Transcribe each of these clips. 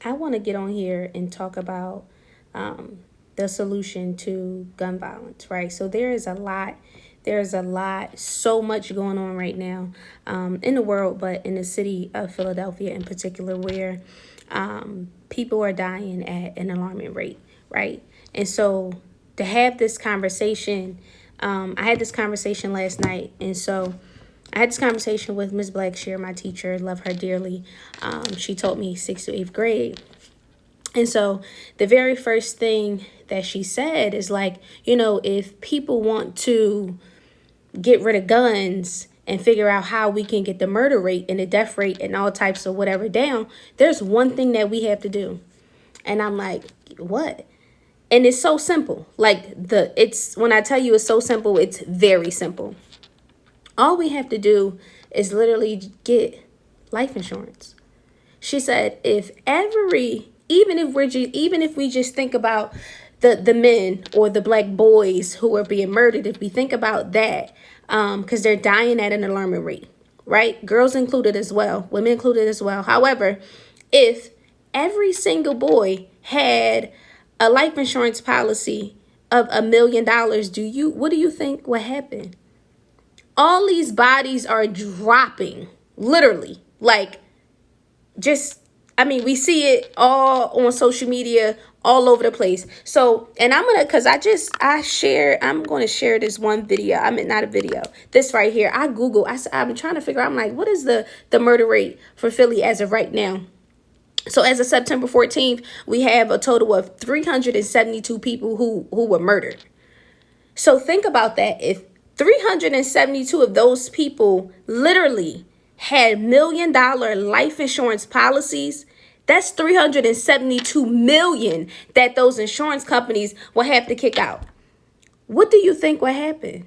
I want to get on here and talk about um, the solution to gun violence, right? So there's a lot, so much going on right now in the world, but in the city of Philadelphia in particular, where people are dying at an alarming rate, right? And so to have this conversation, I had this conversation last night, and so I had this conversation with Ms. Blackshear, my teacher, love her dearly. She taught me sixth to eighth grade. And so the very first thing that she said is like, if people want to get rid of guns and figure out how we can get the murder rate and the death rate and all types of whatever down, there's one thing that we have to do. And I'm like, what? And it's so simple. Like it's when I tell you it's so simple, it's very simple. All we have to do is literally get life insurance. She said, even if we just think about the men or the black boys who are being murdered, if we think about that, because they're dying at an alarming rate, right? Girls included as well, women included as well. However, if every single boy had a life insurance policy of $1 million, what do you think would happen? All these bodies are dropping, literally, like just, I mean, we see it all on social media, all over the place. So, and I'm gonna, cause I'm gonna share this one video. I mean, not a video, this right here. I'm trying to figure out, I'm like, what is the murder rate for Philly as of right now? So as of September 14th, we have a total of 372 people who were murdered. So think about that. If 372 of those people literally had $1 million life insurance policies, that's 372 million that those insurance companies will have to kick out. What do you think will happen?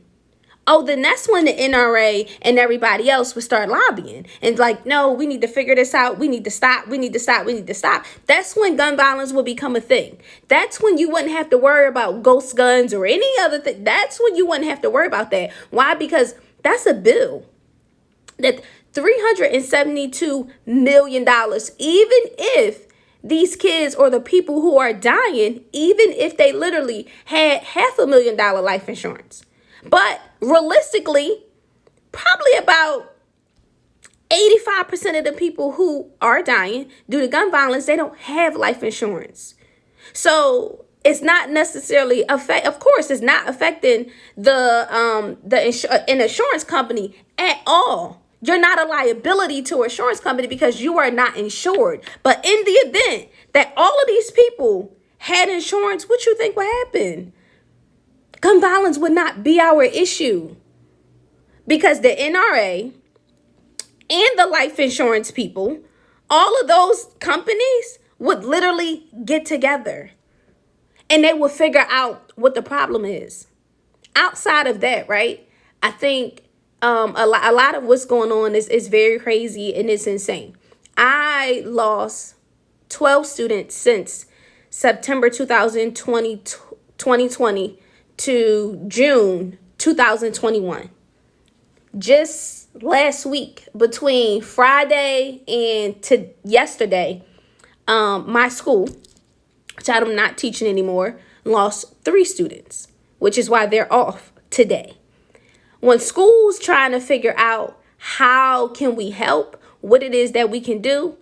Oh, then that's when the NRA and everybody else would start lobbying and like, no, we need to figure this out. We need to stop. We need to stop. We need to stop. That's when gun violence will become a thing. That's when you wouldn't have to worry about ghost guns or any other thing. That's when you wouldn't have to worry about that. Why? Because that's a bill that $372 million, even if these kids or the people who are dying, even if they literally had $500,000 life insurance. But realistically, probably about 85% of the people who are dying due to gun violence, they don't have life insurance. So it's not necessarily of course, it's not affecting an insurance company at all. You're not a liability to an insurance company because you are not insured. But in the event that all of these people had insurance, what you think would happen? Gun violence would not be our issue because the NRA and the life insurance people, all of those companies would literally get together and they would figure out what the problem is. Outside of that, right, I think a lot of what's going on is very crazy and it's insane. I lost 12 students since September 2020 to June 2021. Just last week, between Friday and to yesterday, my school, which I'm not teaching anymore, lost 3 students, which is why they're off today. When school's trying to figure out how can we help, what it is that we can do,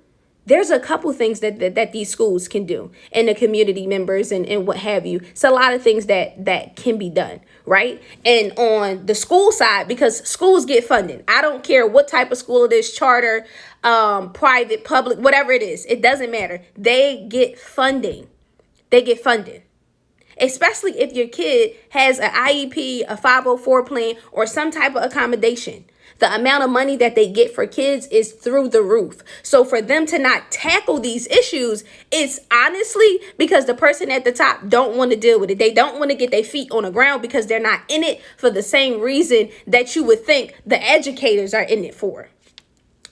there's a couple things that these schools can do and the community members and what have you. It's a lot of things that can be done, right? And on the school side, because schools get funding. I don't care what type of school it is, charter, private, public, whatever it is. It doesn't matter. They get funding. They get funded. Especially if your kid has an IEP, a 504 plan, or some type of accommodation. The amount of money that they get for kids is through the roof. So for them to not tackle these issues, it's honestly because the person at the top don't want to deal with it. They don't want to get their feet on the ground because they're not in it for the same reason that you would think the educators are in it for.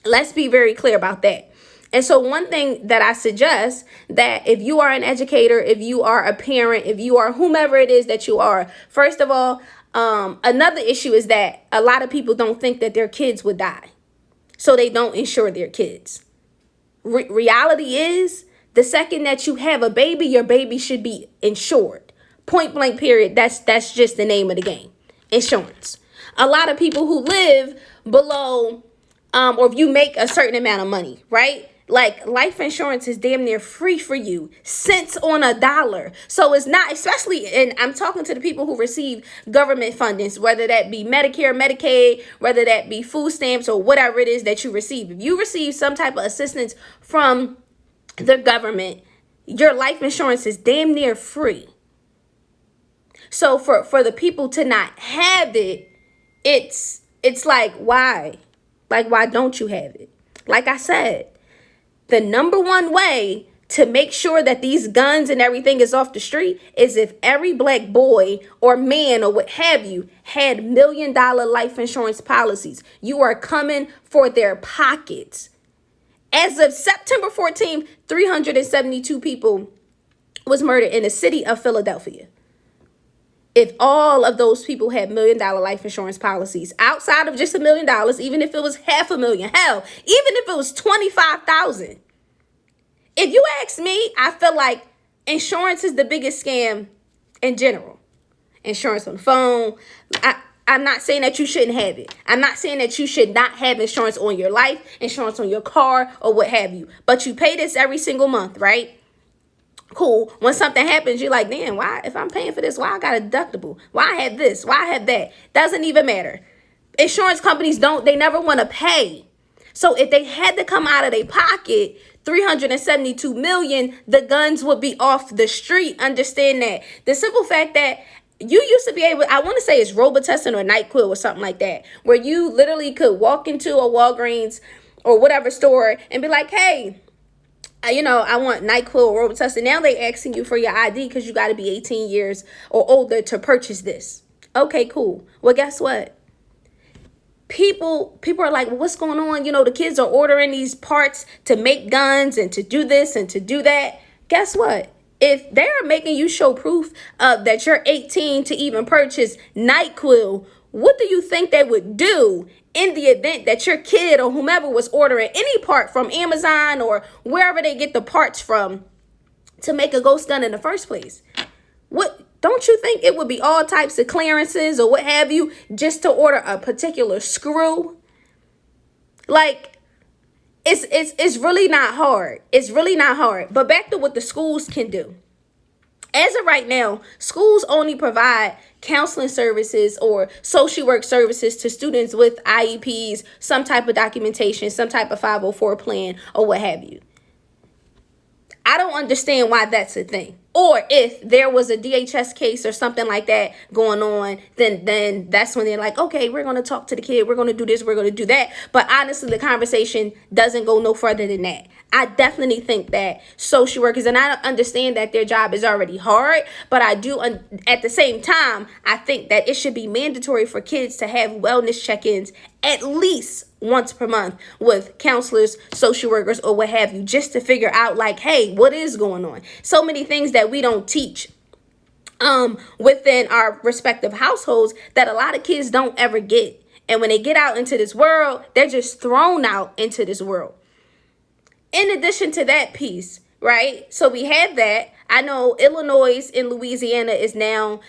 Let's be very clear about that. And so one thing that I suggest that if you are an educator, if you are a parent, if you are whomever it is that you are, first of all, another issue is that a lot of people don't think that their kids would die. So they don't insure their kids. Reality is The second that you have a baby, your baby should be insured. Point blank period. That's just the name of the game. Insurance. A lot of people who live below, or if you make a certain amount of money, right? Like, life insurance is damn near free for you, cents on a dollar. So it's not, especially, and I'm talking to the people who receive government fundings, whether that be Medicare, Medicaid, whether that be food stamps or whatever it is that you receive. If you receive some type of assistance from the government, your life insurance is damn near free. So for the people to not have it, it's like, why? Like, why don't you have it? Like I said, the number one way to make sure that these guns and everything is off the street is if every black boy or man or what have you had $1 million life insurance policies. You are coming for their pockets. As of September 14th, 372 people was murdered in the city of Philadelphia. If all of those people had $1 million life insurance policies outside of just $1 million, even if it was $500,000, hell, even if it was 25,000. If you ask me, I feel like insurance is the biggest scam in general. Insurance on the phone. I'm not saying that you shouldn't have it. I'm not saying that you should not have insurance on your life, insurance on your car, or what have you. But you pay this every single month, right? Cool. When something happens, you're like, damn, why? If I'm paying for this, why I got a deductible? Why I have this? Why I have that? Doesn't even matter. Insurance companies they never want to pay. So if they had to come out of their pocket, 372 million, the guns would be off the street. Understand that. The simple fact that you used to be able, I want to say it's Robitussin or NyQuil or something like that, where you literally could walk into a Walgreens or whatever store and be like, hey, I want NyQuil or Robitussin. Now they asking you for your ID because you got to be 18 years or older to purchase this. Okay, cool. Well, guess what? People are like, well, what's going on? The kids are ordering these parts to make guns and to do this and to do that. Guess what? If they're making you show proof that you're 18 to even purchase NyQuil, what do you think they would do in the event that your kid or whomever was ordering any part from Amazon or wherever they get the parts from to make a ghost gun in the first place? What, don't you think it would be all types of clearances or what have you just to order a particular screw? Like, it's really not hard. It's really not hard. But back to what the schools can do. As of right now, schools only provide counseling services or social work services to students with IEPs, some type of documentation, some type of 504 plan, or what have you. I don't understand why that's a thing. Or if there was a DHS case or something like that going on, then that's when they're like, okay, we're going to talk to the kid. We're going to do this. We're going to do that. But honestly, the conversation doesn't go no further than that. I definitely think that social workers, and I understand that their job is already hard, but I do, at the same time, I think that it should be mandatory for kids to have wellness check-ins at least once per month with counselors, social workers, or what have you, just to figure out like, hey, what is going on? So many things that we don't teach within our respective households that a lot of kids don't ever get. And when they get out into this world, they're just thrown out into this world. In addition to that piece, right? So we have that. I know Illinois and Louisiana is now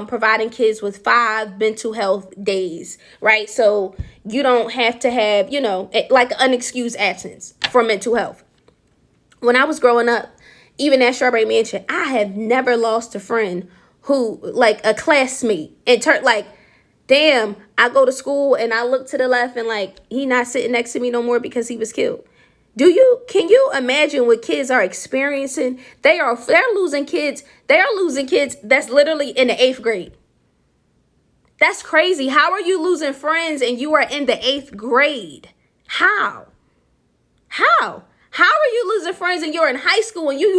providing kids with 5 mental health days, right? So you don't have to have, like unexcused absence for mental health. When I was growing up, even at Strawberry Mansion, I have never lost a friend who, like a classmate, and like, damn, I go to school and I look to the left and like, he not sitting next to me no more because he was killed. Can you imagine what kids are experiencing? They're losing kids. They're losing kids that's literally in the 8th grade. That's crazy. How are you losing friends and you are in the 8th grade? How? How are you losing friends and you're in high school and you're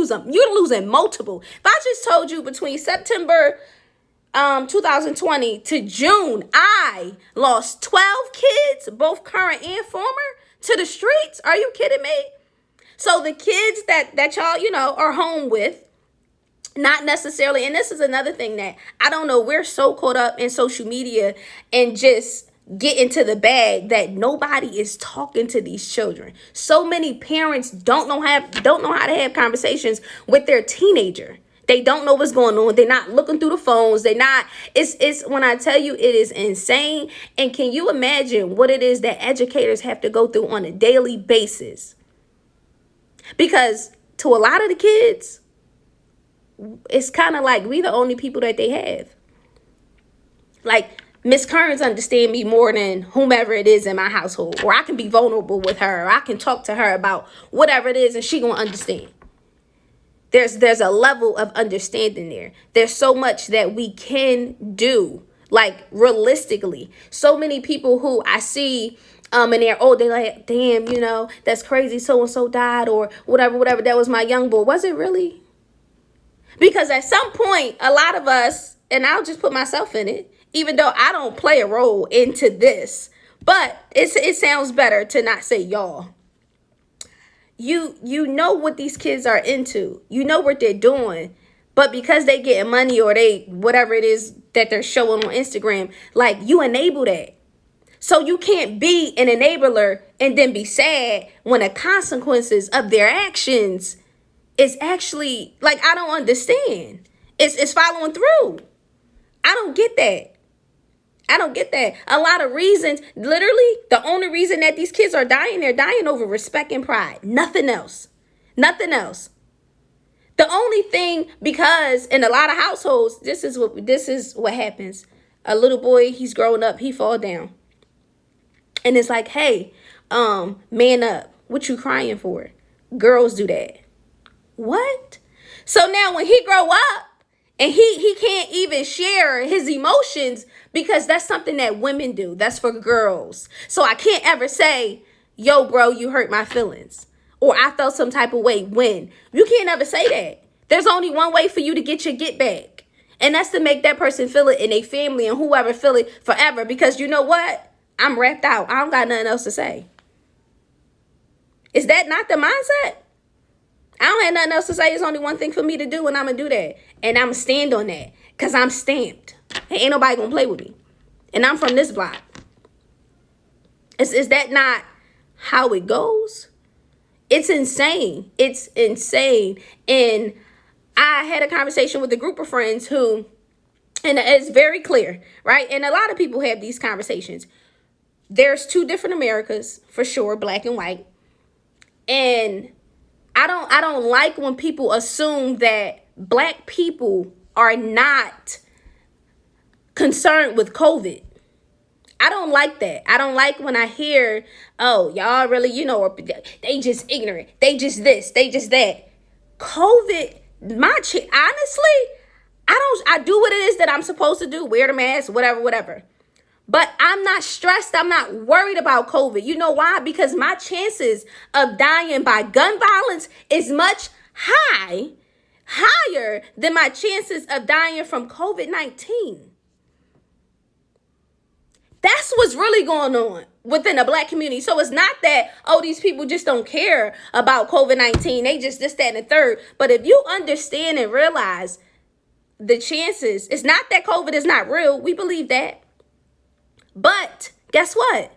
losing multiple? If I just told you between September 2020 to June, I lost 12 kids, both current and former, to the streets. Are you kidding me? So the kids that y'all, are home with, not necessarily, and this is another thing that I don't know, we're so caught up in social media and just get into the bag that nobody is talking to these children. So many parents don't know how to have conversations with their teenager. They don't know what's going on. They're not looking through the phones. They're not. It's when I tell you, it is insane. And can you imagine what it is that educators have to go through on a daily basis? Because to a lot of the kids, it's kind of like we the only people that they have. Like, Miss Kearns understand me more than whomever it is in my household. Or I can be vulnerable with her. Or I can talk to her about whatever it is and she gonna understand. There's a level of understanding there. There's so much that we can do, like realistically. So many people who I see and they're like, damn, that's crazy, so and so died, or whatever, that was my young boy. Was it really? Because at some point, a lot of us, and I'll just put myself in it, even though I don't play a role into this, but it sounds better to not say y'all. You know what these kids are into. You know what they're doing. But because they getting money or they whatever it is that they're showing on Instagram, like, you enable that. So you can't be an enabler and then be sad when the consequences of their actions is actually, like, I don't understand. It's following through. I don't get that. I don't get that. A lot of reasons, literally, the only reason that these kids are dying, they're dying over respect and pride. Nothing else. Nothing else. The only thing, because in a lot of households, this is what happens. A little boy, he's growing up, he fall down. And it's like, hey, man up. What you crying for? Girls do that. What? So now when he grow up, and he can't even share his emotions because that's something that women do. That's for girls. So I can't ever say, yo, bro, you hurt my feelings. Or I felt some type of way when. You can't ever say that. There's only one way for you to get your get back. And that's to make that person feel it in their family and whoever feel it forever. Because you know what? I'm wrapped out. I don't got nothing else to say. Is that not the mindset? I don't have nothing else to say. It's only one thing for me to do, and I'm going to do that. And I'm going to stand on that because I'm stamped. And ain't nobody going to play with me. And I'm from this block. Is that not how it goes? It's insane. It's insane. And I had a conversation with a group of friends who, and it's very clear, right? And a lot of people have these conversations. There's two different Americas, for sure, black and white. And I don't like when people assume that black people are not concerned with COVID. I don't like that. I don't like when I hear, oh, y'all really, they just ignorant. They just this, they just that. COVID, honestly, I do what it is that I'm supposed to do. Wear the mask, whatever. But I'm not stressed. I'm not worried about COVID. You know why? Because my chances of dying by gun violence is much higher than my chances of dying from COVID-19. That's what's really going on within the black community. So it's not that, oh, these people just don't care about COVID-19. They just this, that, and the third. But if you understand and realize the chances, it's not that COVID is not real. We believe that. But guess what?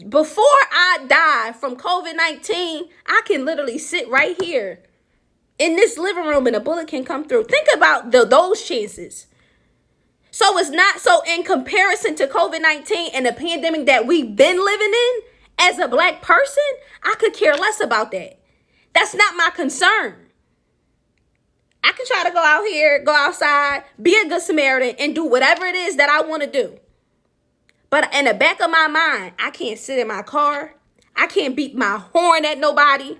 Before I die from COVID-19, I can literally sit right here in this living room and a bullet can come through. Think about those chances. So it's not so in comparison to COVID-19 and the pandemic that we've been living in, as a black person, I could care less about that. That's not my concern. I can try to go out here, go outside, be a good Samaritan, and do whatever it is that I want to do. But in the back of my mind, I can't sit in my car. I can't beat my horn at nobody.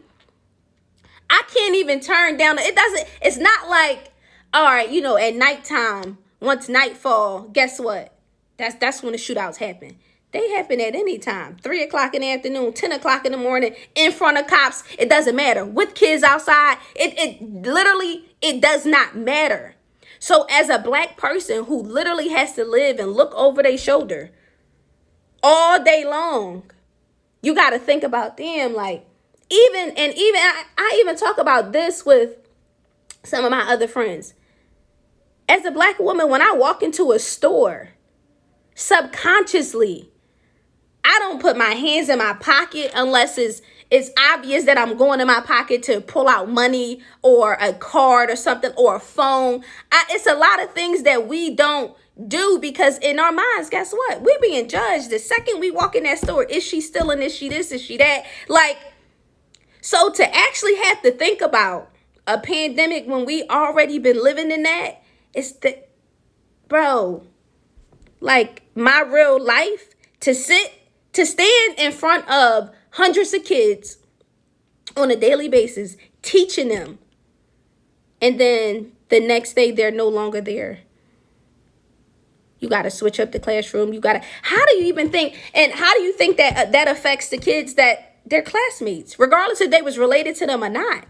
I can't even turn down. It's not like, all right, at nighttime, once nightfall, guess what? That's when the shootouts happen. They happen at any time. 3 o'clock in the afternoon, 10 o'clock in the morning, in front of cops. It doesn't matter. With kids outside, it does not matter. So as a black person who literally has to live and look over their shoulder all day long, you got to think about them. Like, I even talk about this with some of my other friends. As a black woman, when I walk into a store Subconsciously. I don't put my hands in my pocket unless it's obvious that I'm going in my pocket to pull out money or a card or something or a phone. It's a lot of things that we don't do because in our minds, guess what? We're being judged the second we walk in that store. Is she stealing? Is she this? Is she that? Like, so to actually have to think about a pandemic when we already been living in that, it's the, bro, like my real life to stand in front of hundreds of kids on a daily basis, teaching them, and then the next day they're no longer there. You got to switch up the classroom. How do you even think, and how do you think that that affects the kids that their classmates, regardless if they was related to them or not?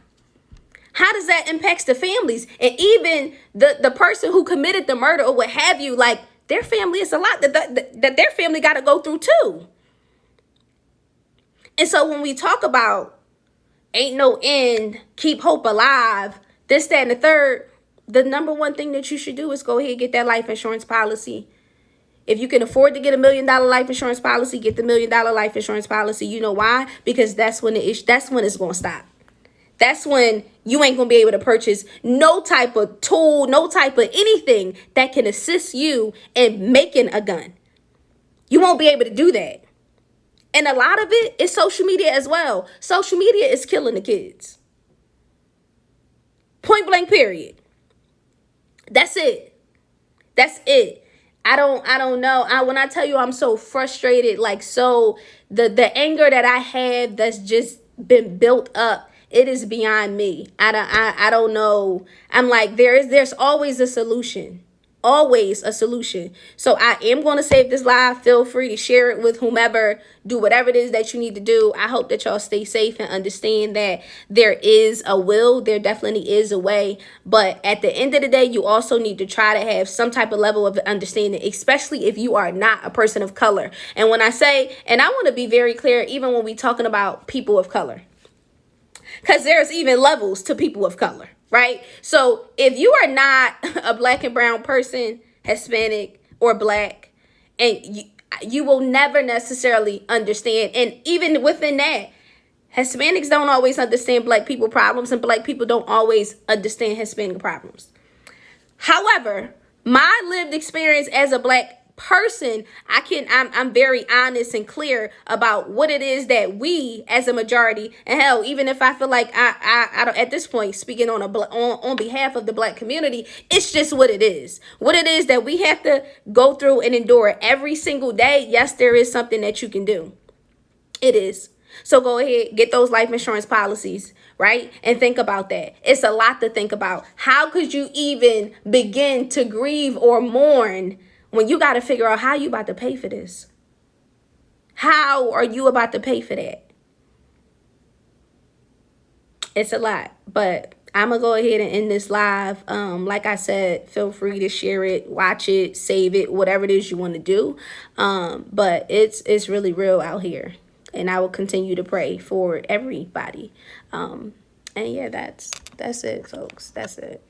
How does that impact the families? And even the person who committed the murder or what have you, like their family is a lot that their family got to go through too. And so when we talk about ain't no end, keep hope alive, this, that, and the third, the number one thing that you should do is go ahead and get that life insurance policy. If you can afford to get $1 million life insurance policy, get the $1 million life insurance policy. You know why? Because that's when it's going to stop. That's when you ain't going to be able to purchase no type of tool, no type of anything that can assist you in making a gun. You won't be able to do that. And a lot of it is social media as well. Social media is killing the kids. Point blank, period. That's it. That's it. I don't know. When I tell you I'm so frustrated, like, so the anger that I have that's just been built up, it is beyond me. I don't know. I'm like, there's always a solution. Always a solution. So I am going to save this live. Feel free to share it with whomever. Do whatever it is that you need to do. I hope that y'all stay safe and understand that there is a will. There definitely is a way. But at the end of the day, you also need to try to have some type of level of understanding, especially if you are not a person of color. And when I say, and I want to be very clear, even when we talking about people of color, because there's even levels to people of color. Right? So if you are not a black and brown person, Hispanic or black, and you will never necessarily understand. And even within that, Hispanics don't always understand black people problems, and black people don't always understand Hispanic problems. However, my lived experience as a black person, I'm very honest and clear about what it is that we as a majority, and hell, even if I feel like I don't, at this point, speaking on behalf of the black community, it's just what it is that we have to go through and endure every single day. Yes, there is something that you can do. It is. So go ahead, get those life insurance policies, right? And think about that. It's a lot to think about. How could you even begin to grieve or mourn when you got to figure out how you about to pay for this? How are you about to pay for that? It's a lot, but I'm going to go ahead and end this live. Like I said, feel free to share it, watch it, save it, whatever it is you want to do. But it's really real out here. And I will continue to pray for everybody. And yeah, that's it, folks. That's it.